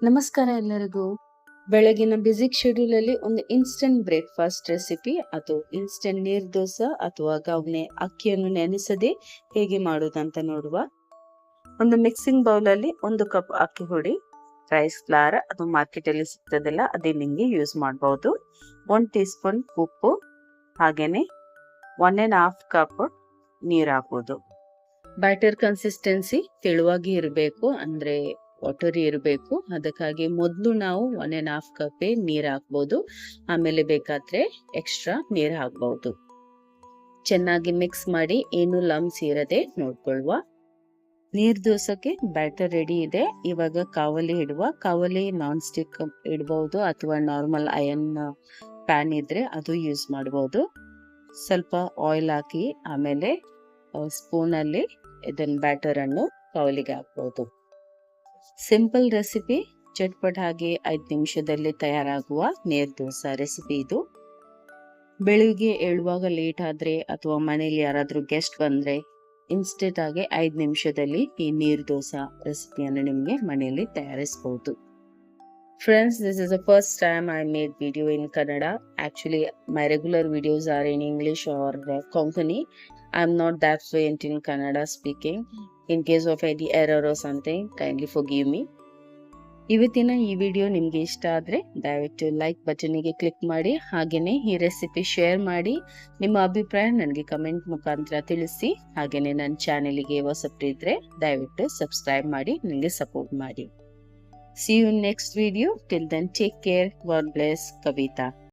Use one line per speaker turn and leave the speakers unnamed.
ನಮಸ್ಕಾರ ಎಲ್ಲರಿಗೂ. ಬೆಳಗಿನ ಬ್ಯುಸಿ ಶೆಡ್ಯೂಲ್ ಅಲ್ಲಿ ಒಂದು ಇನ್ಸ್ಟೆಂಟ್ ಬ್ರೇಕ್ಫಾಸ್ಟ್ ರೆಸಿಪಿ, ಅದು ಇನ್ಸ್ಟೆಂಟ್ ನೀರ್ ದೋಸೆ ಅಥವಾ ಗವ್ನೆ ಅಕ್ಕಿಯನ್ನು ನೆನೆಸದೆ ಹೇಗೆ ಮಾಡೋದಂತ ನೋಡುವ. ಒಂದು ಮಿಕ್ಸಿಂಗ್ ಬೌಲ್ ಅಲ್ಲಿ 1 ಕಪ್ ಅಕ್ಕಿ ಹುಡಿ, ರೈಸ್ ಫ್ಲವರ್, ಅದು ಮಾರ್ಕೆಟ್ ಅಲ್ಲಿ ಸಿಗ್ತದಲ್ಲ ಅದೇ ನಿಮ್ಗೆ ಯೂಸ್ ಮಾಡಬಹುದು. 1 ಟೀ ಸ್ಪೂನ್ ಉಪ್ಪು, ಹಾಗೇನೆ 1.5 ಕಪ್ ನೀರ್ ಹಾಕೋದು. ಬ್ಯಾಟರ್ ಕನ್ಸಿಸ್ಟೆನ್ಸಿ ತೆಳುವಾಗಿ ಇರಬೇಕು, ಅಂದ್ರೆ ವಾಟರಿ ಇರಬೇಕು. ಅದಕ್ಕಾಗಿ ಮೊದಲು ನಾವು 1.5 ಕಪ್ ನೀರು ಹಾಕ್ಬೋದು, ಆಮೇಲೆ ಬೇಕಾದ್ರೆ ಎಕ್ಸ್ಟ್ರಾ ನೀರು ಹಾಕ್ಬಹುದು. ಚೆನ್ನಾಗಿ ಮಿಕ್ಸ್ ಮಾಡಿ ಏನು ಲಮ್ಸ್ ಇರದೆ ನೋಡ್ಕೊಳ್ಳುವ. ನೀರ್ ದೋಸಕ್ಕೆ ಬ್ಯಾಟರ್ ರೆಡಿ ಇದೆ. ಇವಾಗ ಕಾವಲಿ ಇಡುವ. ಕಾವಲಿ ನಾನ್ ಸ್ಟಿಕ್ ಇಡಬಹುದು ಅಥವಾ ನಾರ್ಮಲ್ ಅಯನ್ ಪ್ಯಾನ್ ಇದ್ರೆ ಅದು ಯೂಸ್ ಮಾಡಬಹುದು. ಸ್ವಲ್ಪ ಆಯಿಲ್ ಹಾಕಿ ಆಮೇಲೆ ಸ್ಪೂನ್ ಅಲ್ಲಿ ಇದನ್ನ ಬ್ಯಾಟರ್ ಅನ್ನು ಕಾವಲಿಗೆ ಹಾಕಬಹುದು. ಸಿಂಪಲ್ ರೆಸಿಪಿ, ಚಟ್ಪಟ್ ಹಾಗೆ 5 ನಿಮಿಷದಲ್ಲಿ ತಯಾರಾಗುವ ನೀರ್ ದೋಸೆ ರೆಸಿಪಿ ಇದು. ಬೆಳಿಗ್ಗೆ ಏಳುವಾಗ ಲೇಟ್ ಆದ್ರೆ ಅಥವಾ ಮನೇಲಿ ಯಾರಾದ್ರೂ ಗೆಸ್ಟ್ ಬಂದ್ರೆ ಇನ್ಸ್ಟೆಂಟ್ ಆಗಿ 5 ನಿಮಿಷದಲ್ಲಿ ಈ ನೀರ್ ದೋಸೆ ರೆಸಿಪಿಯನ್ನು ನಿಮ್ಗೆ ಮನೆಯಲ್ಲಿ ತಯಾರಿಸಬಹುದು. Friends, this is the first time I made video in Kannada. Actually, my regular videos are in English or Konkani. I'm not that fluent in Kannada speaking. In case of any error or something, kindly forgive me. ಇವತ್ತಿನ ಈ video ನಿಮ್ಗೆ ಇಷ್ಟ ಆದ್ರೆ ದಯವಿಟ್ಟು like ಬಟನ್ಗೆ click ಮಾಡಿ, ಹಾಗೇನೆ ಈ recipe share ಮಾಡಿ. ನಿಮ್ಮ ಅಭಿಪ್ರಾಯ ನನಗೆ ಕಮೆಂಟ್ ಮುಖಾಂತರ ತಿಳಿಸಿ. ಹಾಗೇನೆ ನನ್ನ ಚಾನೆಲ್ಗೆ ಹೊಸಬ್ರಿದ್ರೆ ದಯವಿಟ್ಟು ಸಬ್ಸ್ಕ್ರೈಬ್ ಮಾಡಿ ನನಗೆ ಸಪೋರ್ಟ್ ಮಾಡಿ. See you in next video. Till then, take care. God bless. Kavita.